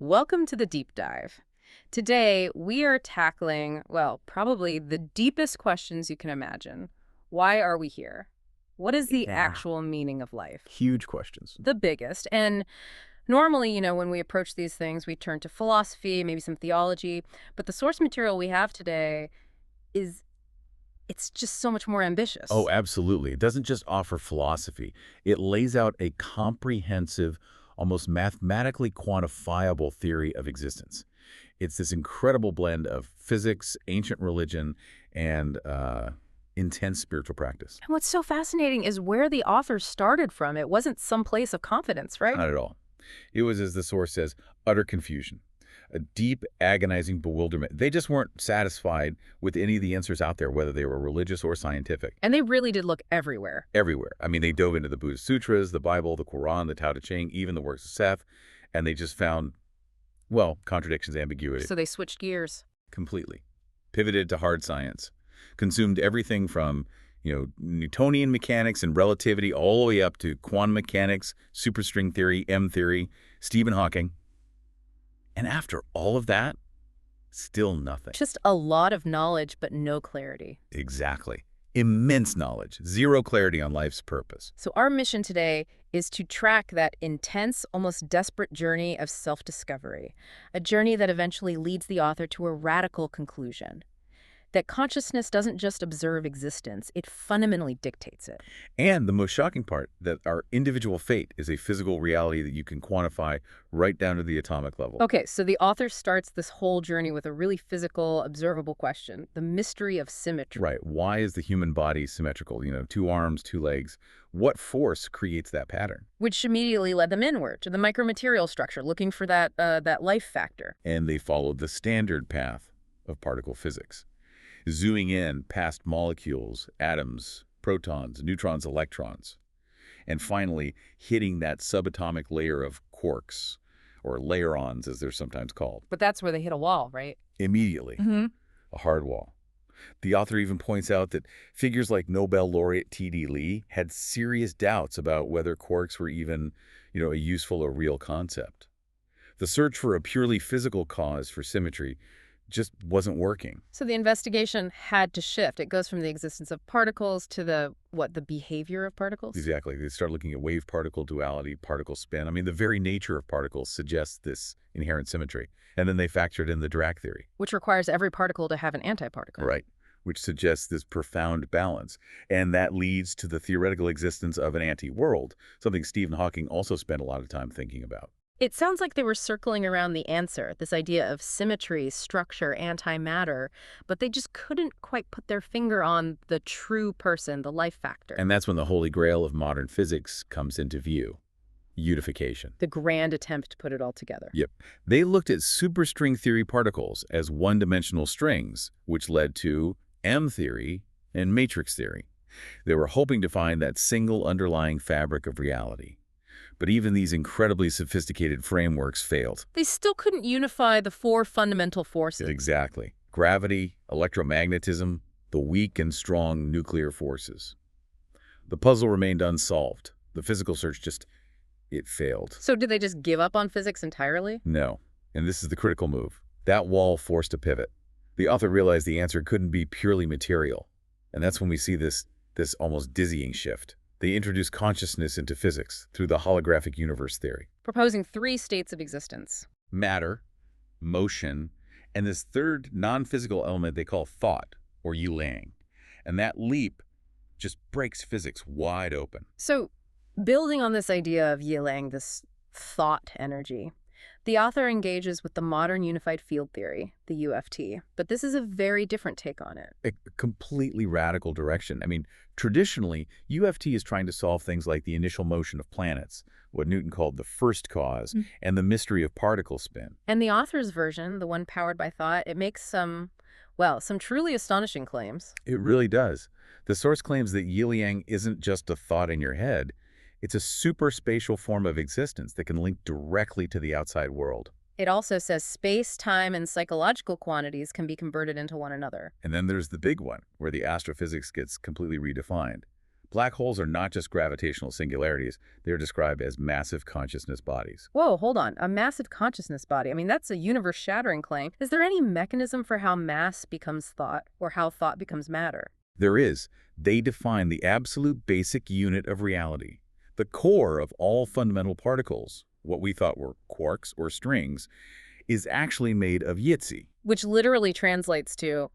Welcome to the deep dive. Today, we are tackling, well, probably the deepest questions you can imagine. Why are we here? What is the Yeah. actual meaning of life? Huge questions. The biggest. And normally, when we approach these things, we turn to philosophy, maybe some theology, but the source material we have today is it's just so much more Oh, ambitious. absolutely. It doesn't just offer philosophy. It lays out a comprehensive, almost mathematically quantifiable theory of existence. It's this incredible blend of physics, ancient religion, and intense spiritual practice. And what's so fascinating is where the author started from. It wasn't some place of confidence, right? Not at all. It was, as the source says, utter confusion, a deep, agonizing bewilderment. They just weren't satisfied with any of the answers out there, whether they were religious or scientific. And they really did look everywhere. Everywhere. I mean, they dove into the Buddhist sutras, the Bible, the Quran, the Tao Te Ching, even the works of Seth, and they just found, well, contradictions, ambiguity, So they switched gears. completely. Pivoted to hard science. Consumed everything from, Newtonian mechanics and relativity all the way up to quantum mechanics, superstring theory, M theory, Stephen Hawking. And after all of that, still nothing. Just a lot of knowledge, but no clarity. Exactly. Immense knowledge, zero clarity on life's purpose. So our mission today is to track that intense, almost desperate journey of self-discovery, a journey that eventually leads the author to a radical conclusion, that consciousness doesn't just observe existence, it fundamentally dictates it. And the most shocking part, that our individual fate is a physical reality that you can quantify right down to the atomic level. Okay, so the author starts this whole journey with a really physical, observable question, the mystery of symmetry. Right. Why is the human body symmetrical? Two arms, two legs. What force creates that pattern? Which immediately led them inward to the micromaterial structure, looking for that life factor. And they followed the standard path of particle physics, zooming in past molecules, atoms, protons, neutrons, electrons, and finally hitting that subatomic layer of quarks, or layerons as they're sometimes called, But that's where they hit a wall, right? immediately, Mm-hmm. a hard wall. The author even points out that figures like Nobel laureate T.D. Lee had serious doubts about whether quarks were even, a useful or real concept. The search for a purely physical cause for symmetry just wasn't working. So the investigation had to shift. It goes from the existence of particles to the behavior of particles? Exactly. They start looking at wave-particle duality, particle spin. I mean, the very nature of particles suggests this inherent symmetry. And then they factored in the Dirac theory. Which requires every particle to have an antiparticle. Right. Which suggests this profound balance. And that leads to the theoretical existence of an anti-world, something Stephen Hawking also spent a lot of time thinking about. It sounds like they were circling around the answer, this idea of symmetry, structure, antimatter, but they just couldn't quite put their finger on the true person, the life factor. And that's when the holy grail of modern physics comes into view: unification. The grand attempt to put it all together. Yep. They looked at superstring theory particles as one-dimensional strings, which led to M theory and matrix theory. They were hoping to find that single underlying fabric of reality. But even these incredibly sophisticated frameworks failed. They still couldn't unify the four fundamental forces. Exactly. Gravity, electromagnetism, the weak and strong nuclear forces. The puzzle remained unsolved. The physical search it failed. So did they just give up on physics entirely? No. And this is the critical move. That wall forced a pivot. The author realized the answer couldn't be purely material. And that's when we see this almost dizzying shift. They introduced consciousness into physics through the holographic universe theory. Proposing three states of existence. Matter, motion, and this third non-physical element they call thought, or Yi-Lang. And that leap just breaks physics wide open. So, building on this idea of Yi-Lang, this thought energy, the author engages with the modern unified field theory, the UFT, but this is a very different take on it. A completely radical direction. I mean, traditionally, UFT is trying to solve things like the initial motion of planets, what Newton called the first cause, and the mystery of particle spin. And the author's version, the one powered by thought, it makes some truly astonishing claims. It really does. The source claims that Yi-Lang isn't just a thought in your head. It's a superspatial form of existence that can link directly to the outside world. It also says space, time, and psychological quantities can be converted into one another. And then there's the big one, where the astrophysics gets completely redefined. Black holes are not just gravitational singularities. They're described as massive consciousness bodies. Whoa, hold on. A massive consciousness body. I mean, that's a universe-shattering claim. Is there any mechanism for how mass becomes thought or how thought becomes matter? There is. They define the absolute basic unit of reality. The core of all fundamental particles, what we thought were quarks or strings, is actually made of yitzi. Which literally translates to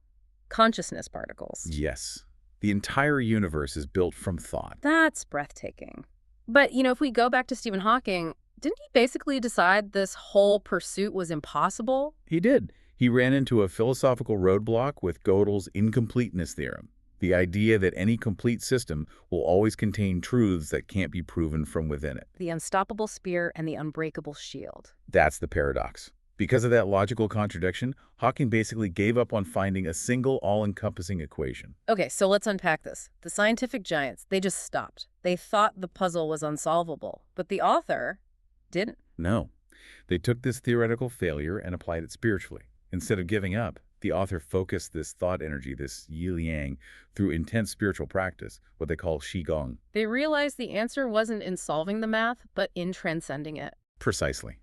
consciousness particles. Yes. The entire universe is built from thought. That's breathtaking. But, if we go back to Stephen Hawking, didn't he basically decide this whole pursuit was impossible? He did. He ran into a philosophical roadblock with Gödel's incompleteness theorem, the idea that any complete system will always contain truths that can't be proven from within it. The unstoppable spear and the unbreakable shield. That's the paradox. Because of that logical contradiction, Hawking basically gave up on finding a single all-encompassing equation. Okay, so let's unpack this. The scientific giants, they just stopped. They thought the puzzle was unsolvable, but the author didn't. No. They took this theoretical failure and applied it spiritually. Instead of giving up, the author focused this thought energy, this yi-yang, through intense spiritual practice, what they call qigong. They realized the answer wasn't in solving the math, but in transcending it. Precisely.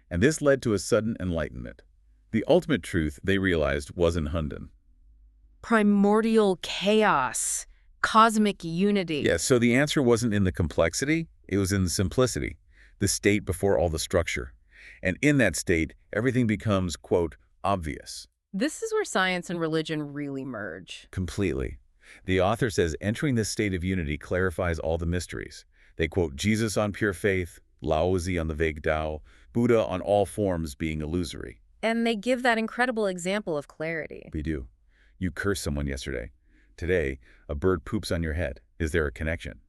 And this led to a sudden enlightenment. The ultimate truth, they realized, was in Hunden. Primordial chaos. Cosmic unity. Yes, so the answer wasn't in the complexity, it was in the simplicity, the state before all the structure. And in that state, everything becomes, quote, obvious. This is where science and religion really merge. Completely. The author says entering this state of unity clarifies all the mysteries. They quote Jesus on pure faith, Laozi on the vague Tao, Buddha on all forms being illusory. And they give that incredible example of clarity. We do. You cursed someone yesterday. Today, a bird poops on your head. Is there a connection?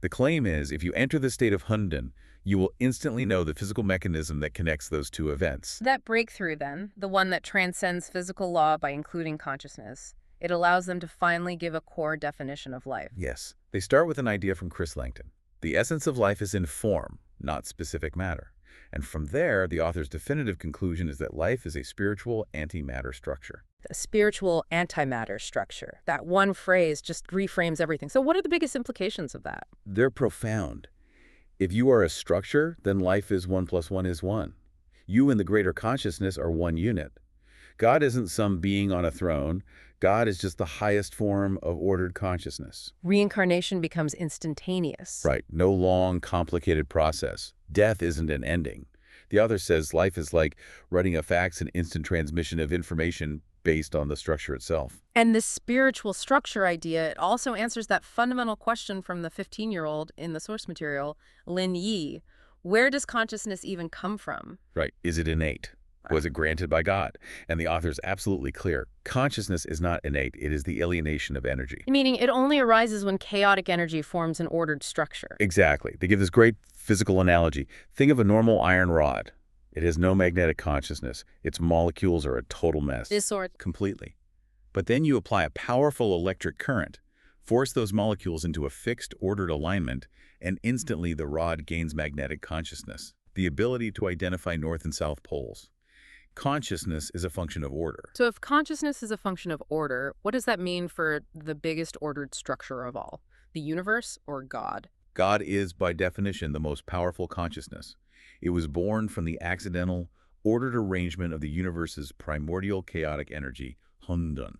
The claim is if you enter the state of Hunden, you will instantly know the physical mechanism that connects those two events. That breakthrough, then, the one that transcends physical law by including consciousness, it allows them to finally give a core definition of life. Yes. They start with an idea from Chris Langton. The essence of life is in form, not specific matter. And from there, the author's definitive conclusion is that life is a spiritual antimatter structure. A spiritual antimatter structure. That one phrase just reframes everything. So what are the biggest implications of that? They're profound. If you are a structure, then life is 1 + 1 is 1. You and the greater consciousness are one unit. God isn't some being on a throne. God is just the highest form of ordered consciousness. Reincarnation becomes instantaneous. Right. No long, complicated process. Death isn't an ending. The author says life is like writing a fax and instant transmission of information based on the structure itself. And this spiritual structure idea, it also answers that fundamental question from the 15-year-old in the source material, Lin Yi. Where does consciousness even come from? Right. Is it innate? Was it granted by God? And the author's absolutely clear. Consciousness is not innate. It is the alienation of energy. Meaning it only arises when chaotic energy forms an ordered structure. Exactly. They give this great physical analogy. Think of a normal iron rod. It has no magnetic consciousness. Its molecules are a total mess. Completely. But then you apply a powerful electric current, force those molecules into a fixed, ordered alignment, and instantly the rod gains magnetic consciousness, the ability to identify north and south poles. Consciousness is a function of order. So if consciousness is a function of order, what does that mean for the biggest ordered structure of all? The universe or God? God is, by definition, the most powerful consciousness. It was born from the accidental, ordered arrangement of the universe's primordial chaotic energy, Hunden.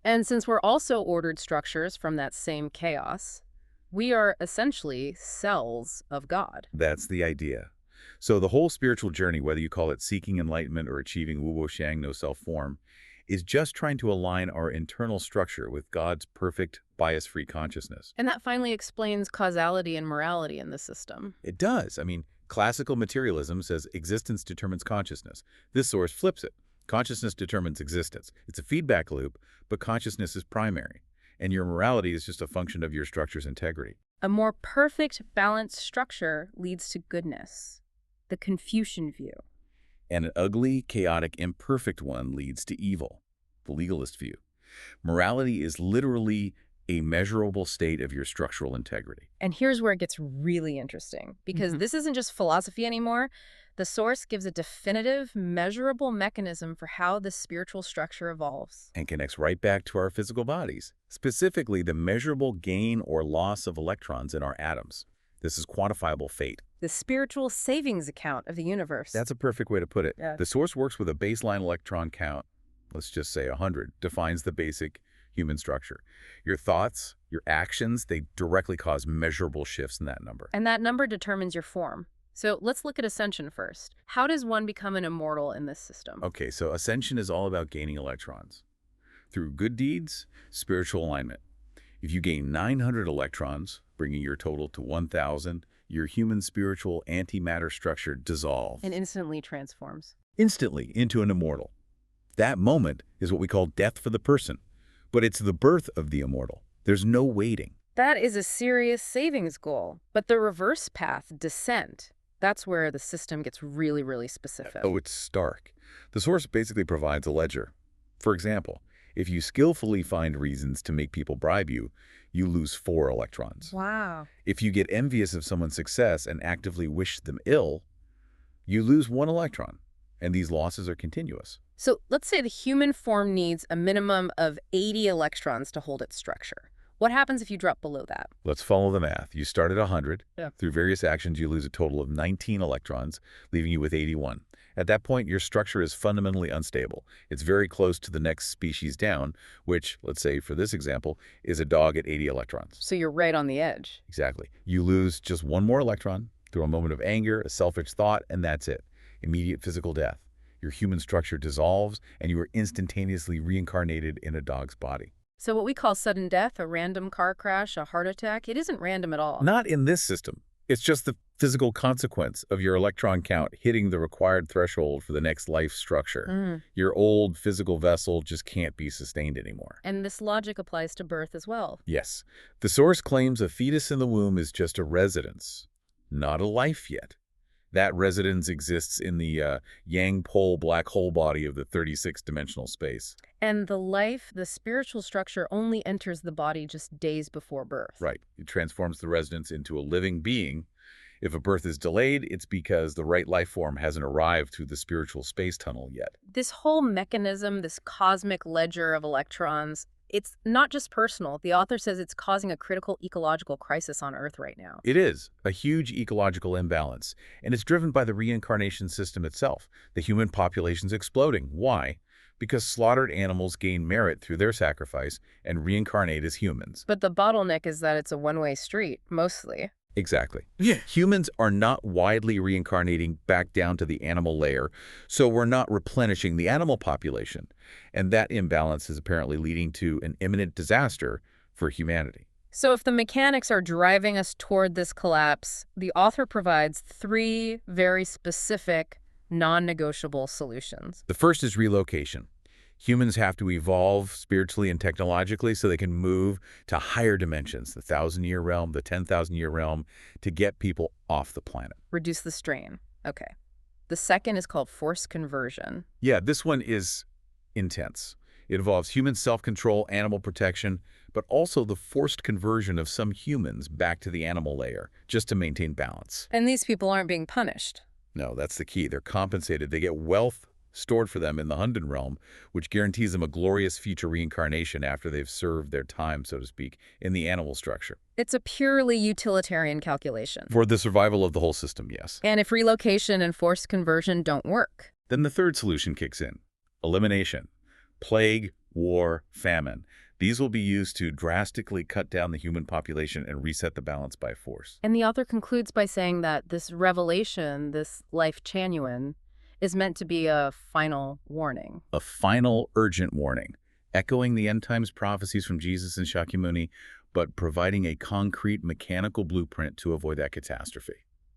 And since we're also ordered structures from that same chaos, we are essentially cells of God. That's the idea. So the whole spiritual journey, whether you call it seeking enlightenment or achieving Wu Shang no self-form, is just trying to align our internal structure with God's perfect, bias-free consciousness. And that finally explains causality and morality in the system. It does. I mean, classical materialism says existence determines consciousness. This source flips it. Consciousness determines existence. It's a feedback loop, but consciousness is primary. And your morality is just a function of your structure's integrity. A more perfect, balanced structure leads to goodness. The Confucian view. And an ugly, chaotic, imperfect one leads to evil, the legalist view. Morality is literally a measurable state of your structural integrity. And here's where it gets really interesting, because this isn't just philosophy anymore. The source gives a definitive, measurable mechanism for how this spiritual structure evolves. And connects right back to our physical bodies, specifically the measurable gain or loss of electrons in our atoms. This is quantifiable fate. The spiritual savings account of the universe. That's a perfect way to put it. Yeah. The source works with a baseline electron count, let's just say 100, defines the basic human structure. Your thoughts, your actions, they directly cause measurable shifts in that number. And that number determines your form. So let's look at ascension first. How does one become an immortal in this system? Okay, so ascension is all about gaining electrons. Through good deeds, spiritual alignment. If you gain 900 electrons, bringing your total to 1,000, your human spiritual antimatter structure dissolves. And instantly transforms. Instantly into an immortal. That moment is what we call death for the person. But it's the birth of the immortal. There's no waiting. That is a serious savings goal. But the reverse path, descent, that's where the system gets really, really specific. Oh, it's stark. The source basically provides a ledger. For example, if you skillfully find reasons to make people bribe you, you lose 4 electrons. Wow. If you get envious of someone's success and actively wish them ill, you lose 1 electron. And these losses are continuous. So let's say the human form needs a minimum of 80 electrons to hold its structure. What happens if you drop below that? Let's follow the math. You start at 100. Yeah. Through various actions, you lose a total of 19 electrons, leaving you with 81. At that point, your structure is fundamentally unstable. It's very close to the next species down, which, let's say for this example, is a dog at 80 electrons. So you're right on the edge. Exactly. You lose just 1 more electron through a moment of anger, a selfish thought, and that's it. Immediate physical death. Your human structure dissolves, and you are instantaneously reincarnated in a dog's body. So what we call sudden death, a random car crash, a heart attack, it isn't random at all. Not in this system. It's just the physical consequence of your electron count hitting the required threshold for the next life structure. Your old physical vessel just can't be sustained anymore. And this logic applies to birth as well. Yes. The source claims a fetus in the womb is just a residence, not a life yet. That residence exists in the yang pole black hole body of the 36-dimensional space. And the life, the spiritual structure, only enters the body just days before birth. Right. It transforms the residence into a living being. If a birth is delayed, it's because the right life form hasn't arrived through the spiritual space tunnel yet. This whole mechanism, this cosmic ledger of electrons, it's not just personal. The author says it's causing a critical ecological crisis on Earth right now. It is a huge ecological imbalance, and it's driven by the reincarnation system itself. The human population's exploding. Why? Because slaughtered animals gain merit through their sacrifice and reincarnate as humans. But the bottleneck is that it's a one-way street, mostly. Exactly. Yeah. Humans are not widely reincarnating back down to the animal layer, so we're not replenishing the animal population. And that imbalance is apparently leading to an imminent disaster for humanity. So if the mechanics are driving us toward this collapse, the author provides 3 very specific, non-negotiable solutions. The first is relocation. Humans have to evolve spiritually and technologically so they can move to higher dimensions, the 1,000-year realm, the 10,000-year realm, to get people off the planet. Reduce the strain. Okay. The second is called forced conversion. Yeah, this one is intense. It involves human self-control, animal protection, but also the forced conversion of some humans back to the animal layer, just to maintain balance. And these people aren't being punished. No, that's the key. They're compensated. They get wealth stored for them in the Hunden realm, which guarantees them a glorious future reincarnation after they've served their time, so to speak, in the animal structure. It's a purely utilitarian calculation. For the survival of the whole system, yes. And if relocation and forced conversion don't work, Then the third solution kicks in. Elimination. Plague, war, famine. These will be used to drastically cut down the human population and reset the balance by force. and the author concludes by saying that this revelation, this life genuine, is meant to be a final warning. A final urgent warning, echoing the end times prophecies from Jesus and Shakyamuni, but providing a concrete mechanical blueprint to avoid that catastrophe.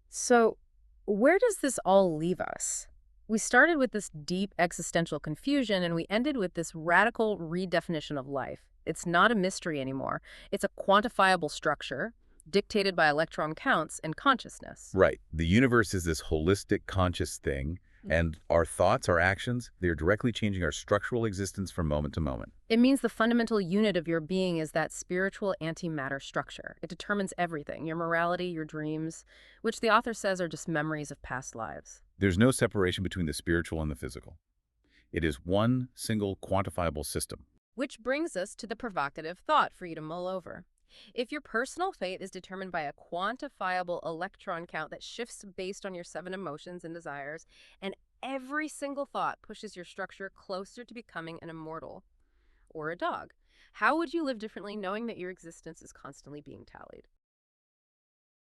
So where does this all leave us? We started with this deep existential confusion, and we ended with this radical redefinition of life. It's not a mystery anymore. It's a quantifiable structure dictated by electron counts and consciousness. Right. The universe is this holistic, conscious thing, And our thoughts, our actions, they're directly changing our structural existence from moment to moment. It means the fundamental unit of your being is that spiritual antimatter structure. It determines everything, your morality, your dreams, which the author says are just memories of past lives. There's no separation between the spiritual and the physical. It is one single quantifiable system. Which brings us to the provocative thought for you to mull over. If your personal fate is determined by a quantifiable electron count that shifts based on your 7 emotions and desires, and every single thought pushes your structure closer to becoming an immortal or a dog, how would you live differently knowing that your existence is constantly being tallied?